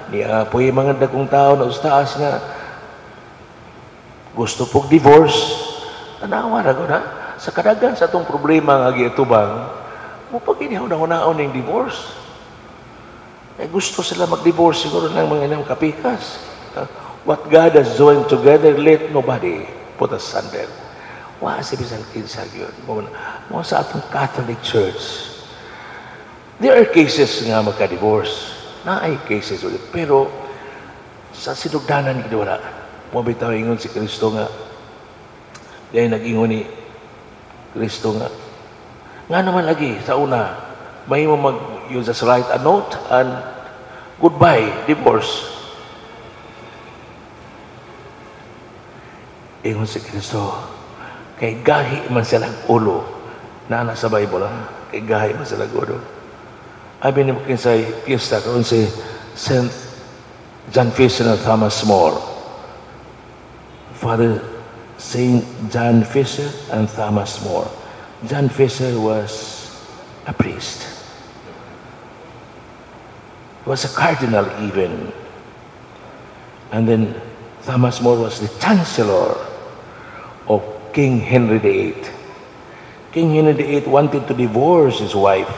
niapoy mga dagkong tao na ustaas nga gusto pong divorce. Tanawa na ko na, sa kadagan sa itong problema nga giatubang, mupag inihaw-nahunaon ng divorce. Gusto sila mag-divorce siguro ng mga inang kapikas. What God has joined together, let nobody put asunder. Si bisang kinsa yun. Mga sa atong Catholic Church, there are cases nga magka-divorce. Ay cases ulit. Pero sa sinugdanan ni wala. Mabitaw ingon si Kristo nga. Dahil nag-ingon ni Kristo nga. Nga naman lagi, sa una, may mo mag-use as write a note and goodbye, divorce. Ingon si Kristo, kay gahi man silang ulo na nasa Bible, kay gahi man silang ulo. Abi ni mo kinsay piyesta karon si Saint John Fisher and Thomas More. Father Saint John Fisher and Thomas More. John Fisher was a priest. He was a cardinal even. And then Thomas More was the chancellor of King Henry VIII. King Henry VIII wanted to divorce his wife.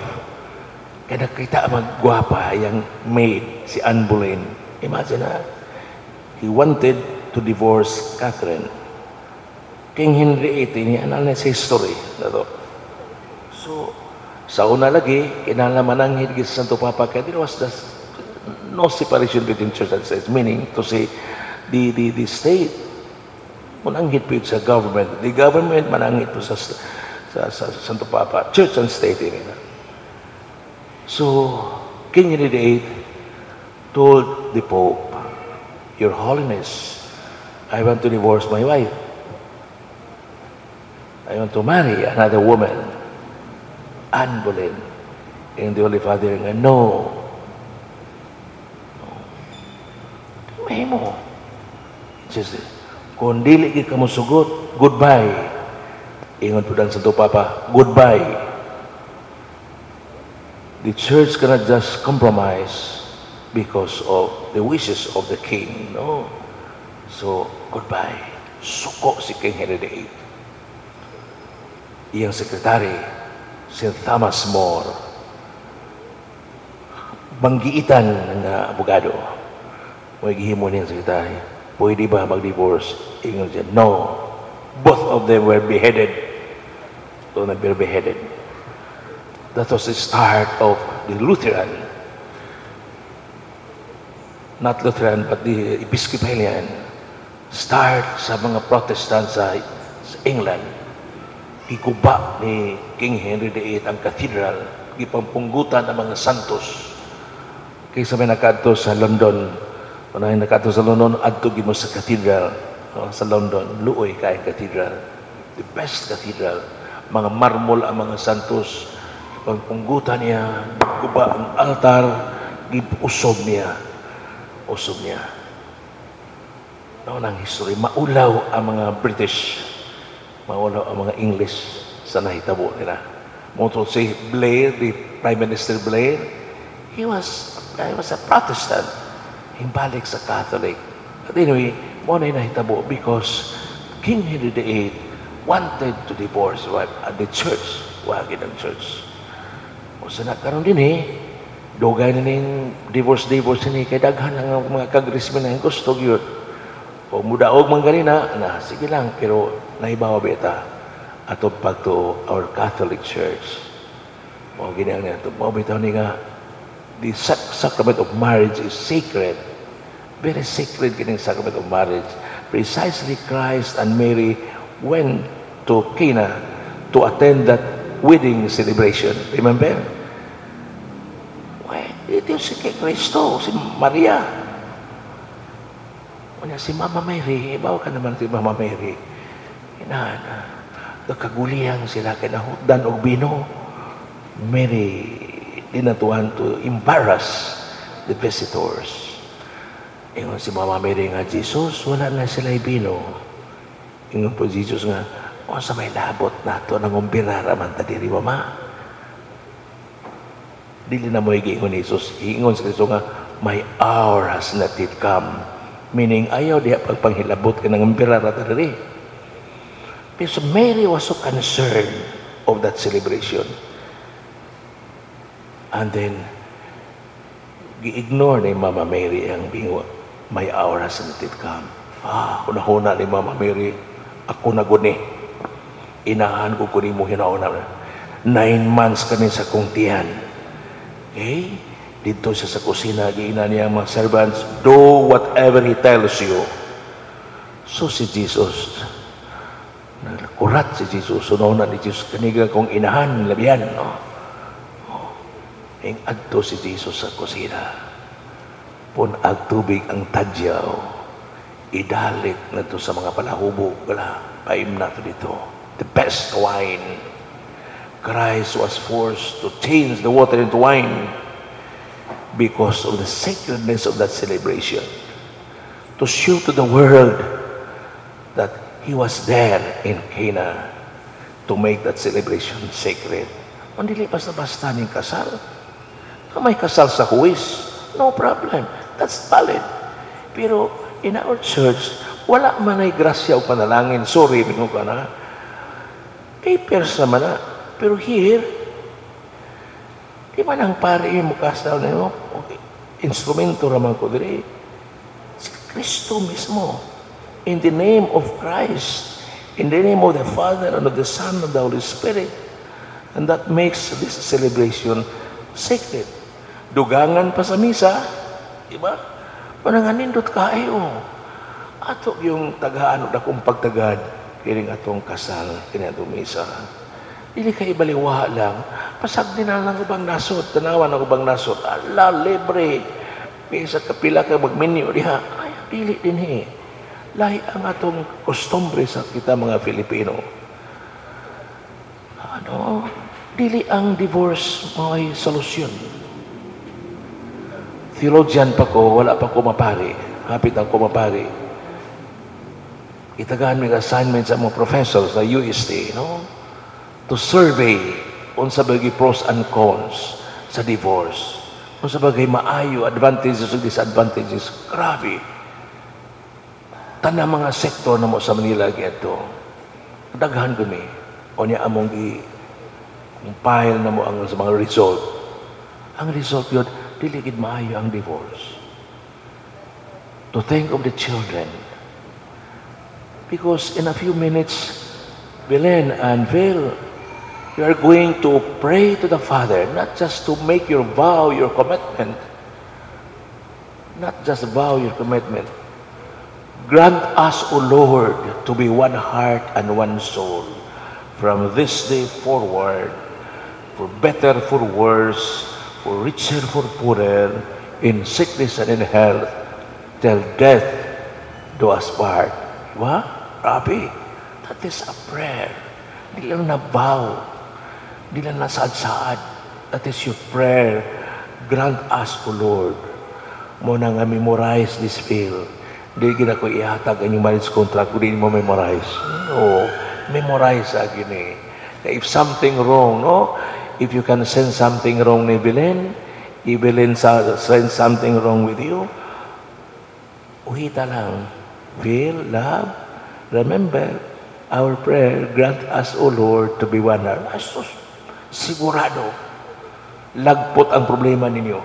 Kaya nakita magwapa yung maid, si Anne Boleyn. Imagine na, he wanted to divorce Catherine. King Henry VIII, yan ang sa history na to. So, sa una lagi, kinalaman ang higit sa Santo Papa, kaya there was just no separation between church and state, meaning to say, the state, mananghit po sa government. The government, mananghit po sa Santo Papa, church and state. So, King Henry VIII told the Pope, Your Holiness, I want to divorce my wife. I want to marry another woman, Anne Boleyn. And the Holy Father nga, no. May mo. Says, kung dili ka mo sugot, goodbye. Ingon po ng Santo Papa, goodbye. The church cannot just compromise because of the wishes of the king. No. So, goodbye. Suko si King Henry VIII. Iyang sekretary, St. Thomas More, banggiitan ng abogado. May gihimo niyang sekretary, pwede ba mag-divorce? Ingon siya, no. Both of them were beheaded. So, were beheaded. That was the start of the Lutheran. Not Lutheran, but the Episcopalian. Start sa mga Protestant sa England. Ikuba ni King Henry VIII ang cathedral. Ipampunggutan ang mga santos. Kaysa may nakadto sa London. Unahin nakadto sa London, adto mo sa cathedral. Sa London, luoy kayang cathedral. The best cathedral. Mga marmol ang mga santos. Pagpunggutan niya, guba ang altar, usob niya. Usob niya. Noon ang history, maulaw ang mga British, maulaw ang mga English sa nahitabo nila. Moto si Blair, the Prime Minister Blair, he was a Protestant. Himbalik sa Catholic. But anyway, mo na nahitabo because King Henry VIII wanted to divorce wife at the church. Wagin ang church. O sa nagkaroon din dugay na ning divorce ni kay daghan ang mga kagrismen ang gusto gyud. O mudaog man ganina na sige lang pero nahibawa beta atong pagto our Catholic Church. O ginang na to mo bitaw ni nga the sacrament of marriage is sacred. Very sacred kining sacrament of marriage. Precisely Christ and Mary went to Cana to attend that wedding celebration. Remember? Well, ito si kay Kristo, si Maria. Kanya si Mama Mary, ibaw ka naman si Mama Mary. Nagkaguliyang sila kinahutdan og bino. Mary, dinatuhan to embarrass the visitors. Ingon si Mama Mary nga, Jesus, wala na sila bino. Ingon po Jesus nga, o sa may labot nato nang umbirara man ta diri mama. Dili na mo igingon ni Jesus. Ingon sa Kristo nga, my hour has not yet come. Meaning, ayaw diya pagpanghilabot ka ng emperor at rin. So Mary was so concerned of that celebration. And then, gi-ignore ni Mama Mary ang bingo, my hour has not yet come. Una-huna ni Mama Mary, ako na guni. Inahan ko kunin mo hinauna. 9 months kami sa kong tiyan. Okay? Dito siya sa kusina, giina niya ang mga servants, do whatever he tells you. So si Jesus, nagkurat si Jesus, sunaw na ni Jesus, kaniga kong inahan, labihan, no? Ing adto si Jesus sa kusina. Punag tubig ang tadyaw, idalik na to sa mga palahubog, paim na to dito. The best wine. Christ was forced to change the water into wine because of the sacredness of that celebration. To show to the world that He was there in Cana to make that celebration sacred. Hindi lipas na basta ng kasal. Kung may kasal sa huwis, no problem. That's valid. Pero in our church, wala man ay grasya o panalangin. Sorry, mingo ka na. Papers naman na. Pero here, di man ang pari mo kasal na yun. Instrumento raman ko diri. Si Kristo mismo. In the name of Christ. In the name of the Father and of the Son and the Holy Spirit. And that makes this celebration sacred. Dugangan pa sa misa. Diba? Mananganindot kayo. Ato yung tagaan o dakong pagtagad. Kiring atong kasal. Kinatong misa. Dili ka ibaliwa lang. Pasag din na lang ubang nasod. Tanawan ang ubang nasod. Ala, libre. Pisa kapila ka magminyo diha. Ay, dili din lahi ang atong kostumbre sa kita mga Filipino. Dili ang divorce may solusyon. Theologian pa ko, wala pa ko mapari. Hapit ang ko mapari. Itagaan may assignment sa mga professors sa UST, to survey unsa bagay pros and cons sa divorce. Unsa bagay maayo, advantages o disadvantages. Grabe. Tanang mga sektor na mo sa Manila gito. Daghan ko ni. O niya among compile na mo ang sa mga result. Ang result yun, diligid maayo ang divorce. To think of the children. Because in a few minutes, Belen and Phil, you are going to pray to the Father, not just to make your vow, your commitment. Not just vow your commitment. Grant us, O Lord, to be one heart and one soul from this day forward, for better, for worse, for richer, for poorer, in sickness and in health, till death do us part. Diba? Rabi, that is a prayer. Di lang na vow. Di lang na saad-saad. That is your prayer. Grant us, O Lord. Mo na nga memorize this field. Di gina ko ihatag ang yung marriage contract. Kung di mo memorize. No. Memorize agin eh. If something wrong, if you can sense something wrong ni Belen, Belen sense something wrong with you, uhita lang. Feel, love, remember, our prayer, grant us, O Lord, to be one heart. Asos, sigurado, lagpot ang problema ninyo.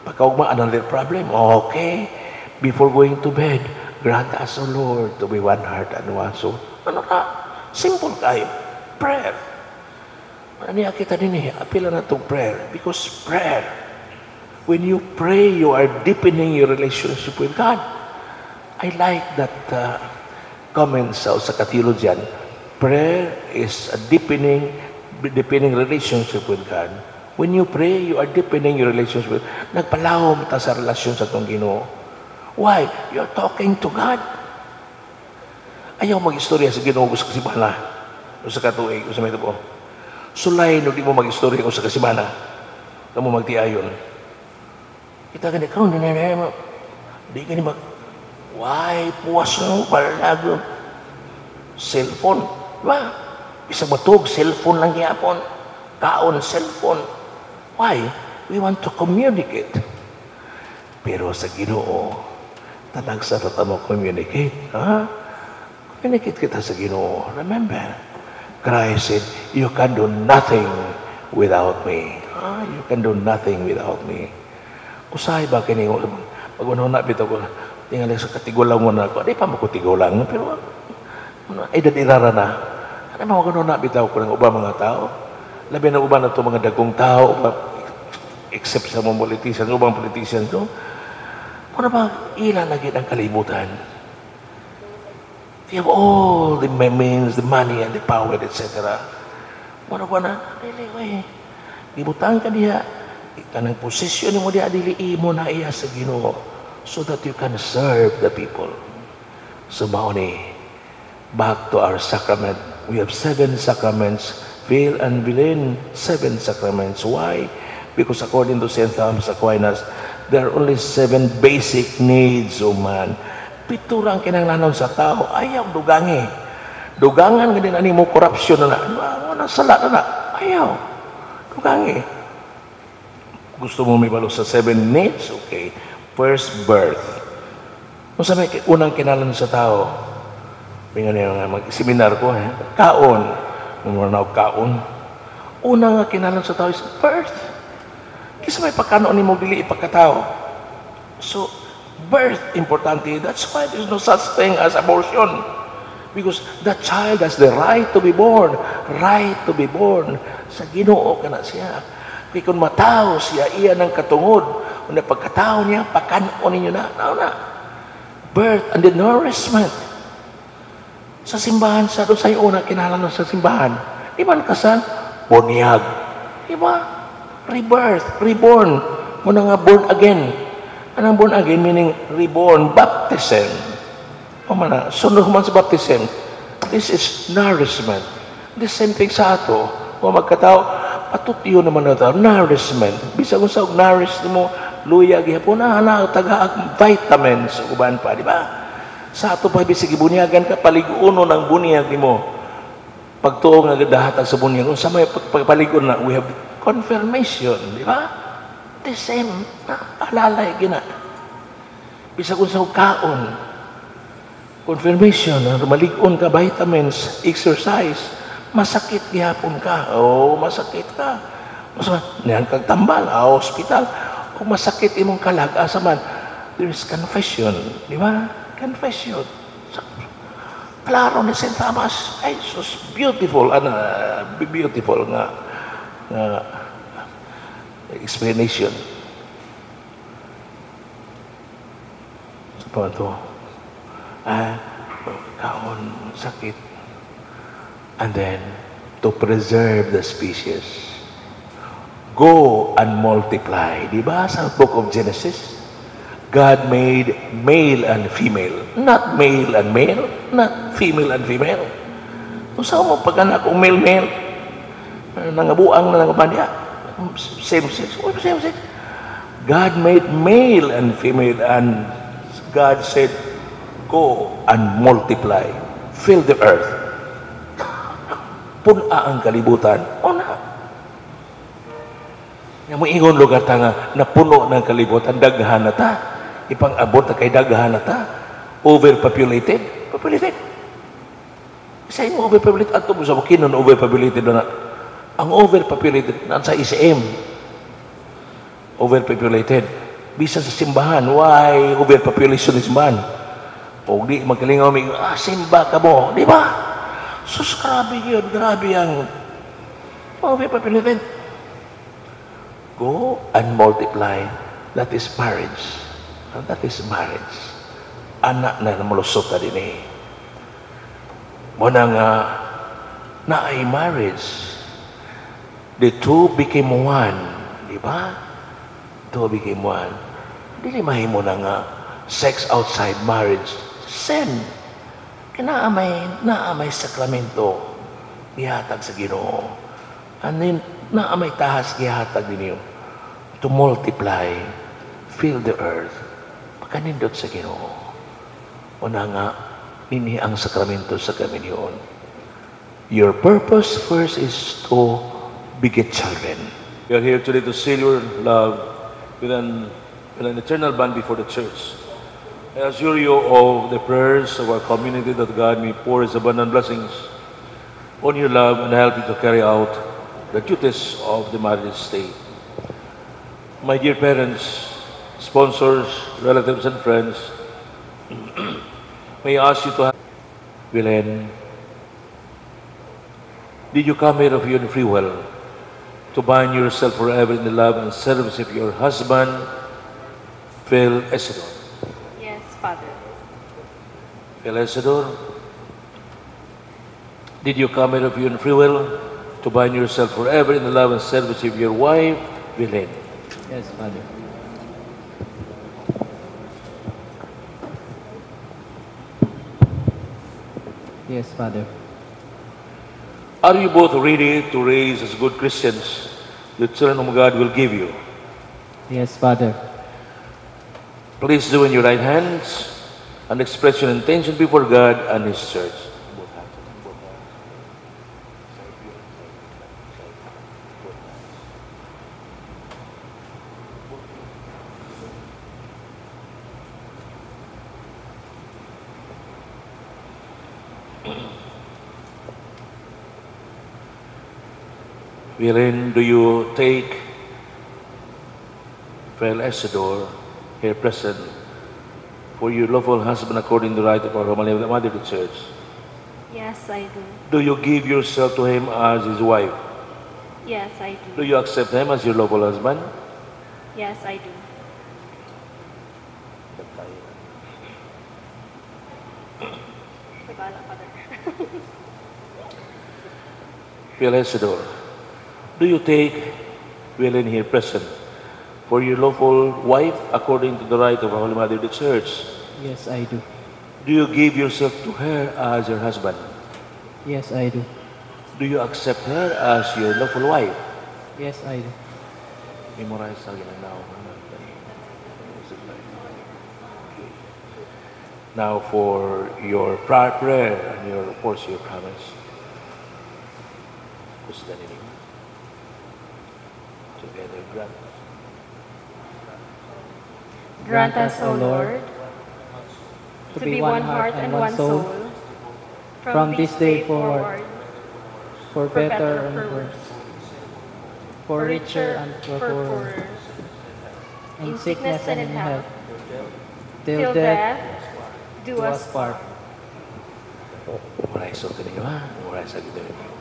Pagkaugma, another problem, okay. Before going to bed, grant us, O Lord, to be one heart and one soul. Ano ka? Simple kayo. Prayer. Niya kita din apila na itong prayer. Because prayer, when you pray, you are deepening your relationship with God. I like that comment sa theologian. Prayer is a deepening relationship with God. When you pray, you are deepening your relationship with God. Nagpalawom ta sa relasyon sa itong Ginoo. Why? You're talking to God. Ayaw mag-istorya sa Ginoo sa kasimana. O sa katuig, o sa may tubo. Sulay, no di mo mag-istorya o sa kasimana. Na mo magtiayon. Kita ka ikaw, di ka ni mag... Why? Puwas mo, palagom. Cellphone. Diba? Bisa matog, cellphone lang yapon. Kaon, cellphone. Why? We want to communicate. Pero sa Ginoo, talagsa na mo communicate. Ha? Communicate kita sa Ginoo. Remember, Christ said, you can do nothing without me. You can do nothing without me. Usahay ba kini pag na bitaw ko, tingali sa katigulang mo na ako, di pa makutigulang, pero edad irara na. Ano mo na bitaw ko ng ubang mga tao? Labi na uban na ito mga dagong tao, except sa mga politicians, ubang politicians, no? Kung ba, ilan na ang kalimutan? They have all the means, the money, and the power, etc. Muna ba na? Anyway, ibutang ka diya. Kanang posisyon mo diya, dili mo na iya sa Ginoo so that you can serve the people. So, mauni, back to our sacrament. We have 7 sacraments. Phil and Belen, 7 sacraments. Why? Because according to St. Thomas Aquinas, there are only 7 basic needs of man. Piturang kinanglanon sa tao, ayaw dugangi. Dugangan nga din mo korupsyon na sala na. Ayaw. Dugangi. Gusto mo may balo sa 7 needs? Okay. First, birth. Kung sabi, unang kinalan sa tao, may nga mag-seminar ko, kaon. Muna kaon. Unang nga kinalan sa tao is birth. Kasi may pagkano ni mo dili ipagkatao. So, birth, importante. That's why there's no such thing as abortion. Because that child has the right to be born. Right to be born. Sa Ginoo ka na siya. Kaya kung matao siya, iya ng katungod. Kung pagkatao niya, pakanon ninyo na. Na. Birth and the nourishment. Sa simbahan, sa doon sa'yo una, kinalan sa simbahan. Di ba kasal? Bunyag. Di ba? Rebirth, reborn. Muna nga born again. Anong born again? Meaning reborn, baptism. O mana, sunod man sa baptism. This is nourishment. The same thing sa ato. Kung magkatao, patutiyo naman na ito, nourishment. Bisa kung sa nourish mo, luya, gihapon, taga vitamins, uban pa, di ba? Sa ato pa, bisig ibunyagan ka, paliguno ng bunyag mo. Pagtuo nga dahatag sa bunyag, kung sa may pagpaligon na, we have confirmation, di ba? The same, alalay, gina. Bisa kung sa kaon, confirmation, maligon ka, vitamins, exercise, masakit gihapon ka, masakit ka. Niyan kang tambal, hospital, o masakit imong kalag, asaman, there is confession, di ba? Confession. Klaro ni St. Thomas. Ay, so beautiful. Beautiful nga explanation. Sa pa ito? Kaon, sakit. And then, to preserve the species. Go and multiply. Diba sa book of Genesis? God made male and female. Not male and male. Not female and female. Kung saan mo pag-anak kung male-male, nangabuang na nangaban niya. Same sex. Same sex. God made male and female and God said, go and multiply. Fill the earth. Puna ang kalibutan. Na. Yung mga ingon lugar ta nga, napuno ng kalibutan, daghan na ta. Ipang-abot na kay daghan na ta. Overpopulated. Populated. Isa yung overpopulated. At ito mo sa makinon, overpopulated na. Ang overpopulated, nasa ICM. Overpopulated. Bisa sa simbahan. Why overpopulation is man? O di magalingaw may, simba ka mo. Di ba? Sus, grabe yun. Grabe ang overpopulated. Go and multiply. That is marriage. That is marriage. Anak na malusot ka din eh. Muna nga, na ay marriage. The two became one. Di ba? Two became one. Dili mahimo na nga, sex outside marriage. Sin. Naamay sakramento. Gihatag sa Ginoo. And then, naamay tahas gihatag din yun. To multiply. Fill the earth. Pagkanindot sa Ginoo. Una nga, nini ang sakramento sa kaminyon. Your purpose first is to beget children. We are here today to seal your love with an and an eternal bond before the church. I assure you of the prayers of our community that God may pour His abundant blessings on your love and help you to carry out the duties of the marriage state. My dear parents, sponsors, relatives, and friends, may I ask you to have Willen, did you come here of your own free will to bind yourself forever in the love and service of your husband, Phil Isidore? Yes, Father. Phil Isidore, did you come here of your own free will to bind yourself forever in the love and service of your wife, Willen? Yes, Father. Yes, Father. Are you both ready to raise as good Christians the children whom God will give you? Yes, Father. Please join your right hands and express your intention before God and His church. Wherein do you take Phil Isidore here present for your lawful husband according to the right of our Holy Mother the Church? Yes, I do. Do you give yourself to him as his wife? Yes, I Do do. you accept him as your lawful husband? Yes, I do. Babala, Father. Phil Isidore, do you take Willen here present for your lawful wife according to the right of our Holy Mother the Church? Yes, I do. Do you give yourself to her as your husband? Yes, I do. Do you accept her as your lawful wife? Yes, I do. Memorize again now. Now for your prayer and your, of course, your promise. Who's that anyway? Together, grant. Grant us, O Lord, to be one heart and one soul, from this day forward, for better and worse, for richer and for poorer, in sickness and in health, till death do us part. Memorize ito ninyo, ha? Memorize ito ninyo.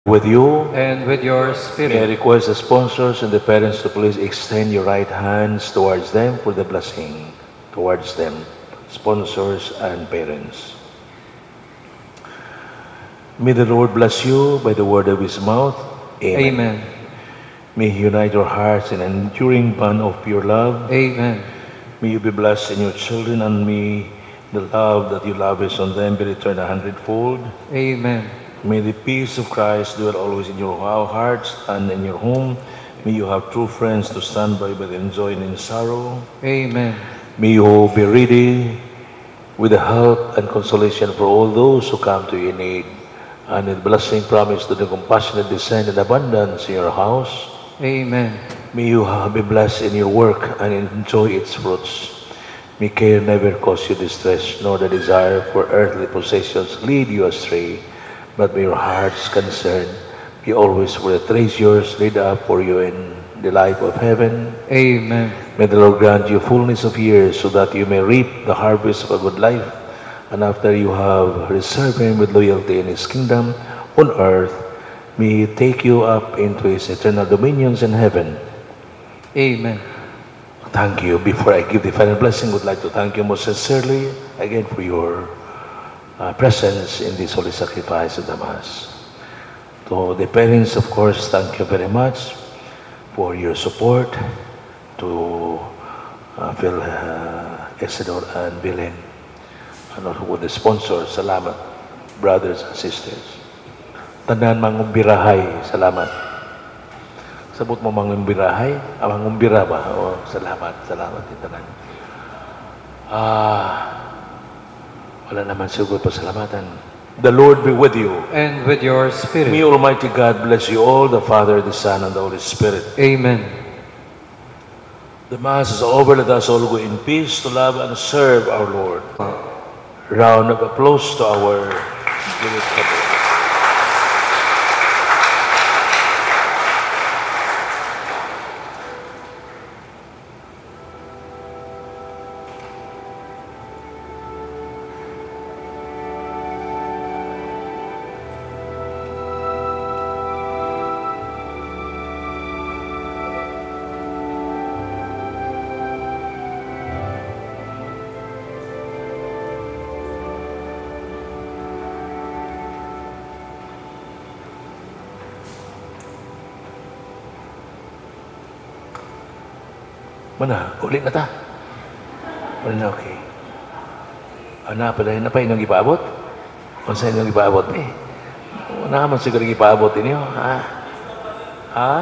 With you, and with your may I spirit. request the sponsors and the parents to please extend your right hands towards them for the blessing towards them, sponsors and parents. May the Lord bless you by the word of His mouth. Amen. Amen. May He unite your hearts in an enduring bond of pure love. Amen. May you be blessed in your children, and may the love that you lavish on them be returned 100-fold. Amen. May the peace of Christ dwell always in your hearts and in your home. May you have true friends to stand by both in joy and in sorrow. Amen. May you be ready with the help and consolation for all those who come to you in need, and with blessing promised to the compassionate descend in abundance in your house. Amen. May you be blessed in your work and enjoy its fruits. May care never cause you distress, nor the desire for earthly possessions lead you astray, but may your heart's concern be always for the treasures laid up for you in the life of heaven. Amen. May the Lord grant you fullness of years so that you may reap the harvest of a good life, and after you have reserved Him with loyalty in His kingdom on earth, may He take you up into His eternal dominions in heaven. Amen. Thank you. Before I give the final blessing, I would like to thank you most sincerely again for your presence in this holy sacrifice of the Mass. To the parents, of course, thank you very much for your support to Phil Esador and Belen, and also with the sponsors. Salamat, brothers and sisters. Tanan mangumbirahay, salamat. Sabot mo mangumbirahay? Mangumbira ba? Oh, salamat, salamat din tanan. Wala naman siguro pasalamatan. The Lord be with you. And with your spirit. May Almighty God bless you all, the Father, the Son, and the Holy Spirit. Amen. The Mass is over. Let us all go in peace to love and serve our Lord. Round of applause to our beloved couple. Mana? Ulit na ta? Wala na, okay. Ano pala yun? Apa inyong ipaabot? Kung sa inyong ipaabot, eh. Wala naman siguro ipaabot ninyo, ha? Ha?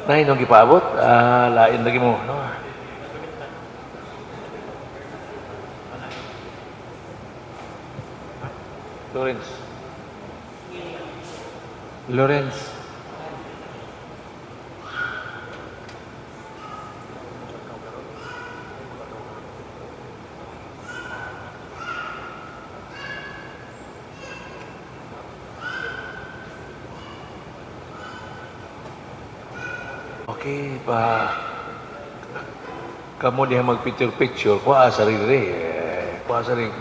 Na inyong ipaabot? Lain lagi mo, no? Lawrence. Lawrence. Okay, pa kamu dia mag-picture-picture, kuha sa rin kuha sa rin.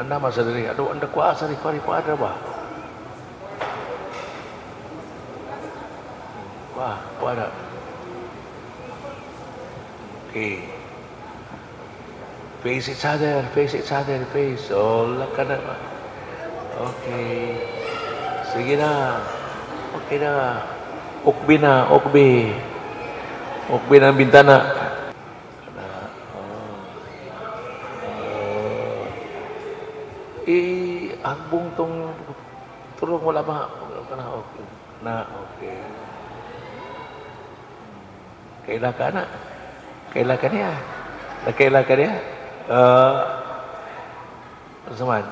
Anda masa rin. Aduh, anda kuha sa rin, kuha ada ba? Kuha ada. Okay. Face each other, face. Oh, laka na. Okay. Sige na. Okay na. Ukbi na, ukbi. Ukbi ng bintana. Agbong tong turong wala ba? Okay. Okay. Kailan ka na? Kailan ka niya? Kailan ka niya? Ano saman?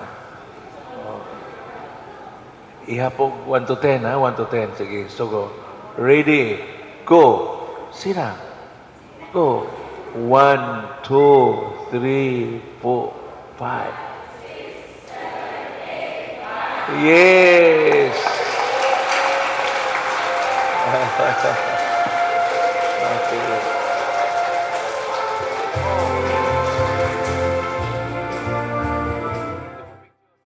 Ihapog 1 to 10, ha? 1 to 10. Sige, so go. Ready, go. Sina. Go. 1, 2, 3, 4, 5. Yes.